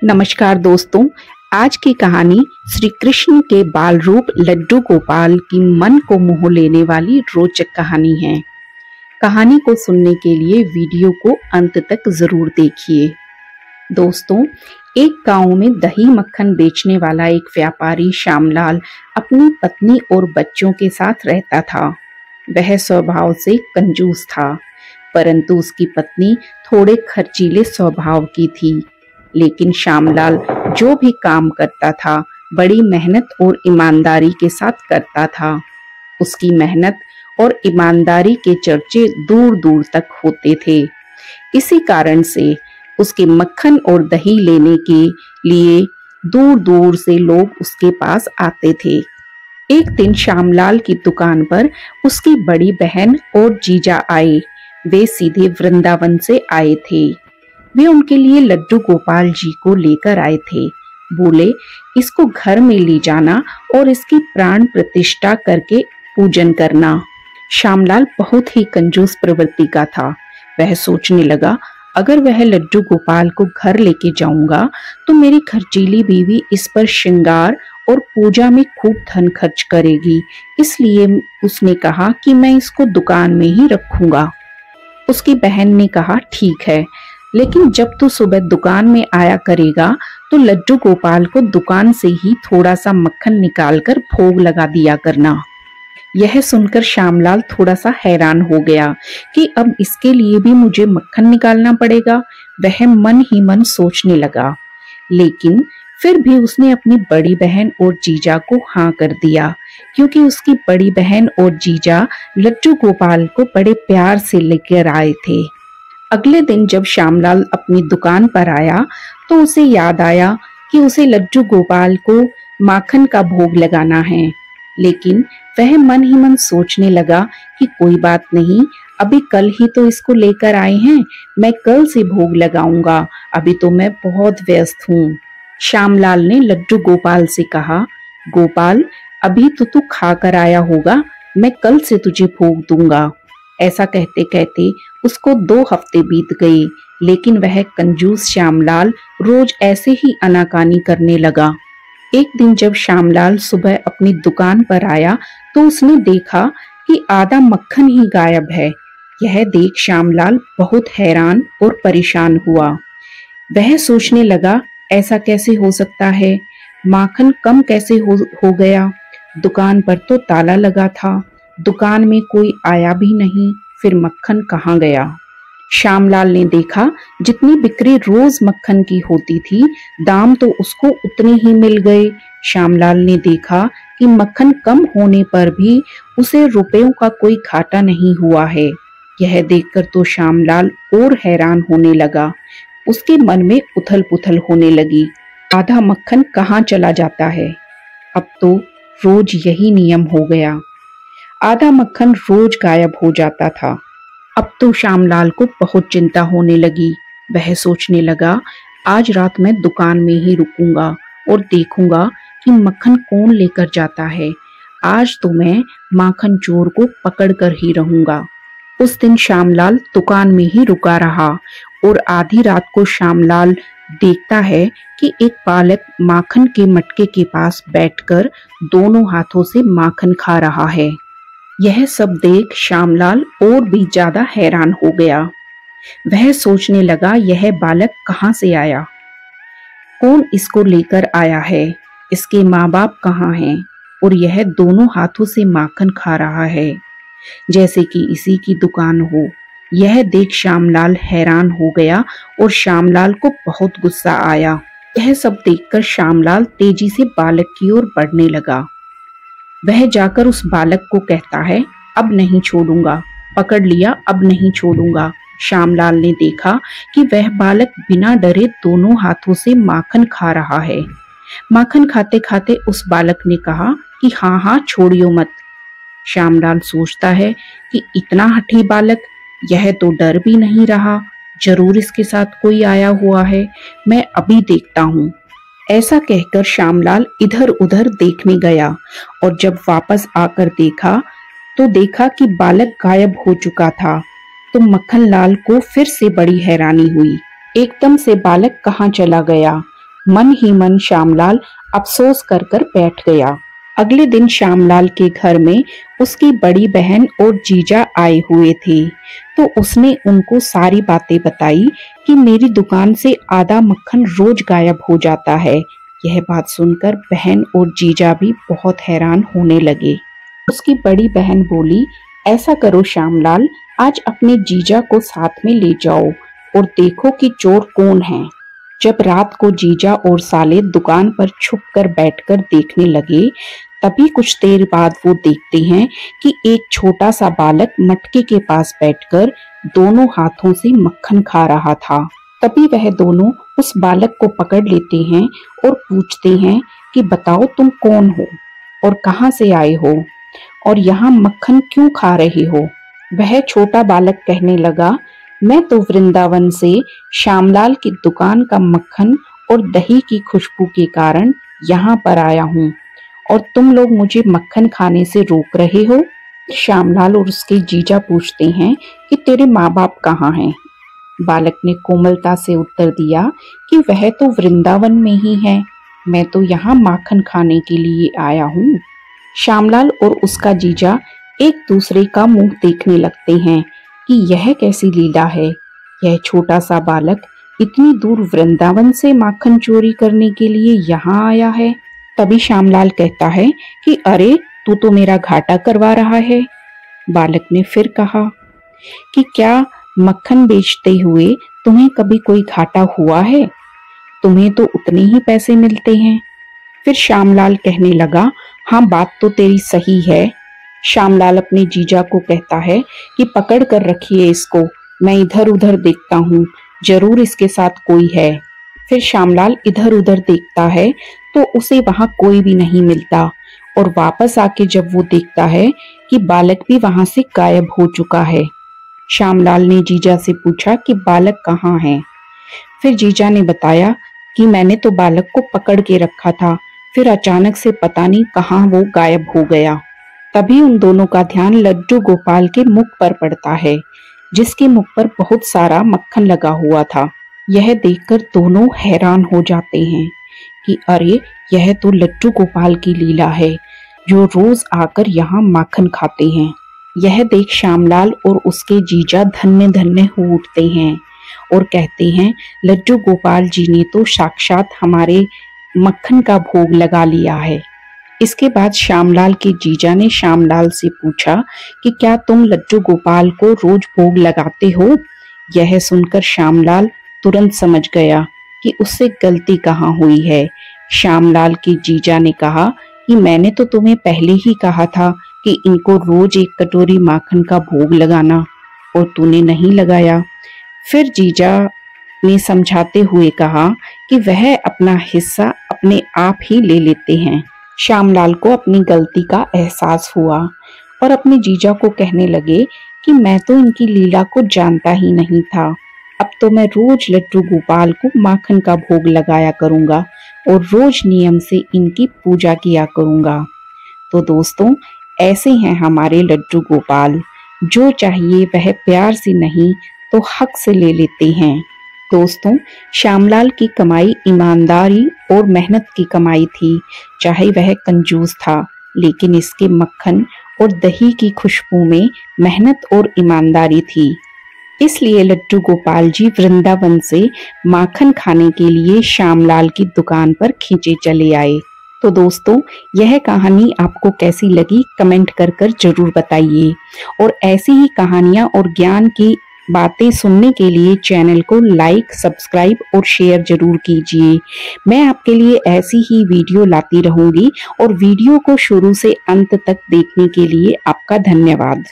नमस्कार दोस्तों। आज की कहानी श्री कृष्ण के बाल रूप लड्डू गोपाल की मन को मोह लेने वाली रोचक कहानी है। कहानी को सुनने के लिए वीडियो को अंत तक जरूर देखिए। दोस्तों, एक गांव में दही मक्खन बेचने वाला एक व्यापारी श्यामलाल अपनी पत्नी और बच्चों के साथ रहता था। वह स्वभाव से कंजूस था, परंतु उसकी पत्नी थोड़े खर्चीले स्वभाव की थी। लेकिन श्यामलाल जो भी काम करता था बड़ी मेहनत और ईमानदारी के साथ करता था। उसकी मेहनत और ईमानदारी के चर्चे दूर दूर तक होते थे। इसी कारण से उसके मक्खन और दही लेने के लिए दूर दूर से लोग उसके पास आते थे। एक दिन श्यामलाल की दुकान पर उसकी बड़ी बहन और जीजा आए। वे सीधे वृंदावन से आए थे। वे उनके लिए लड्डू गोपाल जी को लेकर आए थे। बोले, इसको घर में ले जाना और इसकी प्राण प्रतिष्ठा करके पूजन करना। श्यामलाल बहुत ही कंजूस प्रवृत्ति का था। वह सोचने लगा, अगर वह लड्डू गोपाल को घर लेके जाऊंगा तो मेरी खर्चीली बीवी इस पर श्रृंगार और पूजा में खूब धन खर्च करेगी। इसलिए उसने कहा कि मैं इसको दुकान में ही रखूंगा। उसकी बहन ने कहा, ठीक है, लेकिन जब तू सुबह दुकान में आया करेगा तो लड्डू गोपाल को दुकान से ही थोड़ा सा मक्खन निकालकर भोग लगा दिया करना। यह सुनकर श्यामलाल थोड़ा सा हैरान हो गया कि अब इसके लिए भी मुझे मक्खन निकालना पड़ेगा। वह मन ही मन सोचने लगा, लेकिन फिर भी उसने अपनी बड़ी बहन और जीजा को हाँ कर दिया, क्योंकि उसकी बड़ी बहन और जीजा लड्डू गोपाल को बड़े प्यार से लेकर आए थे। अगले दिन जब श्यामलाल अपनी दुकान पर आया तो उसे याद आया कि उसे लड्डू गोपाल को माखन का भोग लगाना है। लेकिन वह मन ही मन सोचने लगा कि कोई बात नहीं, अभी कल ही तो इसको लेकर आए हैं, मैं कल से भोग लगाऊंगा, अभी तो मैं बहुत व्यस्त हूँ। श्यामलाल ने लड्डू गोपाल से कहा, गोपाल, अभी तो तू खा कर आया होगा, मैं कल से तुझे भोग दूंगा। ऐसा कहते कहते उसको 2 हफ्ते बीत गए, लेकिन वह कंजूस श्यामलाल रोज ऐसे ही आनाकानी करने लगा। एक दिन जब श्यामलाल सुबह अपनी दुकान पर आया तो उसने देखा कि आधा मक्खन ही गायब है। यह देख श्यामलाल बहुत हैरान और परेशान हुआ। वह सोचने लगा, ऐसा कैसे हो सकता है, माखन कम कैसे हो गया, दुकान पर तो ताला लगा था, दुकान में कोई आया भी नहीं, फिर मक्खन कहाँ गया। श्यामलाल ने देखा जितनी बिक्री रोज मक्खन की होती थी, दाम तो उसको उतने ही मिल गए। श्यामलाल ने देखा कि मक्खन कम होने पर भी उसे रुपयों का कोई घाटा नहीं हुआ है। यह देखकर तो श्यामलाल और हैरान होने लगा। उसके मन में उथल पुथल होने लगी, आधा मक्खन कहाँ चला जाता है। अब तो रोज यही नियम हो गया, आधा मक्खन रोज गायब हो जाता था। अब तो श्यामलाल को बहुत चिंता होने लगी। वह सोचने लगा, आज रात मैं दुकान में ही रुकूंगा और देखूंगा कि मक्खन कौन लेकर जाता है। आज तो मैं माखन चोर को पकड़ कर ही रहूंगा। उस दिन श्यामलाल दुकान में ही रुका रहा और आधी रात को श्यामलाल देखता है कि एक बालक माखन के मटके के पास बैठकर दोनों हाथों से माखन खा रहा है। यह सब देख श्यामलाल और भी ज्यादा हैरान हो गया। वह सोचने लगा, यह बालक कहाँ से आया, कौन इसको लेकर आया है, इसके माँ बाप कहाँ हैं, और यह दोनों हाथों से माखन खा रहा है जैसे कि इसी की दुकान हो। यह देख श्यामलाल हैरान हो गया और श्यामलाल को बहुत गुस्सा आया। यह सब देखकर श्यामलाल तेजी से बालक की ओर बढ़ने लगा। वह जाकर उस बालक को कहता है, अब नहीं छोड़ूंगा, पकड़ लिया, अब नहीं छोड़ूंगा। श्यामलाल ने देखा कि वह बालक बिना डरे दोनों हाथों से माखन खा रहा है। माखन खाते खाते उस बालक ने कहा कि हाँ हाँ, छोड़ियो मत। श्यामलाल सोचता है कि इतना हठी बालक, यह तो डर भी नहीं रहा, जरूर इसके साथ कोई आया हुआ है, मैं अभी देखता हूँ। ऐसा कहकर श्यामलाल इधर उधर देखने गया और जब वापस आकर देखा तो देखा कि बालक गायब हो चुका था। तो मक्खन लाल को फिर से बड़ी हैरानी हुई। एकदम से बालक कहाँ चला गया। मन ही मन श्यामलाल अफसोस कर कर बैठ गया। अगले दिन श्यामलाल के घर में उसकी बड़ी बहन और जीजा आए हुए थे, तो उसने उनको सारी बातें बताई कि मेरी दुकान से आधा मक्खन रोज गायब हो जाता है। यह बात सुनकर बहन और जीजा भी बहुत हैरान होने लगे। उसकी बड़ी बहन बोली, ऐसा करो श्यामलाल, आज अपने जीजा को साथ में ले जाओ और देखो कि चोर कौन है। जब रात को जीजा और साले दुकान पर छुपकर बैठकर देखने लगे, तभी कुछ देर बाद वो देखते हैं कि एक छोटा सा बालक मटके के पास बैठकर दोनों हाथों से मक्खन खा रहा था। तभी वह दोनों उस बालक को पकड़ लेते हैं और पूछते हैं कि बताओ तुम कौन हो और कहां से आए हो और यहाँ मक्खन क्यों खा रहे हो। वह छोटा बालक कहने लगा, मैं तो वृंदावन से श्यामलाल की दुकान का मक्खन और दही की खुशबू के कारण यहाँ पर आया हूँ और तुम लोग मुझे मक्खन खाने से रोक रहे हो। श्यामलाल और उसके जीजा पूछते हैं कि तेरे माँ बाप कहाँ हैं। बालक ने कोमलता से उत्तर दिया कि वह तो वृंदावन में ही है, मैं तो यहाँ माखन खाने के लिए आया हूँ। श्यामलाल और उसका जीजा एक दूसरे का मुंह देखने लगते हैं कि यह कैसी लीला है। यह छोटा सा बालक इतनी दूर वृंदावन से माखन चोरी करने के लिए यहाँ आया है। तभी श्यामलाल कहता है कि अरे तू तो मेरा घाटा करवा रहा है। बालक ने फिर कहा कि क्या मक्खन बेचते हुए तुम्हें कभी कोई घाटा हुआ है? तुम्हें तो उतने ही पैसे मिलते हैं। फिर श्यामलाल कहने लगा, हाँ बात तो तेरी सही है। श्यामलाल अपने जीजा को कहता है कि पकड़ कर रखिए इसको, मैं इधर उधर देखता हूँ, जरूर इसके साथ कोई है। फिर श्यामलाल इधर उधर देखता है तो उसे वहां कोई भी नहीं मिलता और वापस आके जब वो देखता है कि बालक भी वहां से गायब हो चुका है। श्यामलाल ने जीजा से पूछा कि बालक कहाँ है। फिर जीजा ने बताया कि मैंने तो बालक को पकड़ के रखा था, फिर अचानक से पता नहीं कहाँ वो गायब हो गया। तभी उन दोनों का ध्यान लड्डू गोपाल के मुख पर पड़ता है, जिसके मुख पर बहुत सारा मक्खन लगा हुआ था। यह देखकर दोनों हैरान हो जाते हैं कि अरे यह तो लड्डू गोपाल की लीला है, जो रोज आकर यहाँ माखन खाते हैं। यह देख श्यामलाल और उसके जीजा धन्य धन्य हो उठते हैं और कहते हैं, लड्डू गोपाल जी ने तो साक्षात हमारे मक्खन का भोग लगा लिया है। इसके बाद श्यामलाल के जीजा ने श्यामलाल से पूछा कि क्या तुम लड्डू गोपाल को रोज भोग लगाते हो? यह सुनकर श्यामलाल तुरंत समझ गया कि उससे गलती कहाँ हुई है। श्यामलाल के जीजा ने कहा कि मैंने तो तुम्हें पहले ही कहा था कि इनको रोज एक कटोरी माखन का भोग लगाना, और तूने नहीं लगाया। फिर जीजा ने समझाते हुए कहा कि वह अपना हिस्सा अपने आप ही ले लेते हैं। श्यामलाल को अपनी गलती का एहसास हुआ और अपने जीजा को कहने लगे कि मैं तो इनकी लीला को जानता ही नहीं था। अब तो मैं रोज लड्डू गोपाल को माखन का भोग लगाया करूंगा और रोज नियम से इनकी पूजा किया करूंगा। तो दोस्तों, ऐसे हैं हमारे लड्डू गोपाल, जो चाहिए वह प्यार से नहीं तो हक से ले लेते हैं। दोस्तों, श्यामलाल की कमाई ईमानदारी और मेहनत की कमाई थी। चाहे वह कंजूस था, लेकिन इसके मक्खन और दही की खुशबू में मेहनत और ईमानदारी थी। इसलिए लड्डू गोपाल जी वृंदावन से माखन खाने के लिए श्यामलाल की दुकान पर खींचे चले आए। तो दोस्तों, यह कहानी आपको कैसी लगी कमेंट कर कर जरूर बताइए, और ऐसी ही कहानियां और ज्ञान की बातें सुनने के लिए चैनल को लाइक, सब्सक्राइब और शेयर जरूर कीजिए। मैं आपके लिए ऐसी ही वीडियो लाती रहूंगी, और वीडियो को शुरू से अंत तक देखने के लिए आपका धन्यवाद।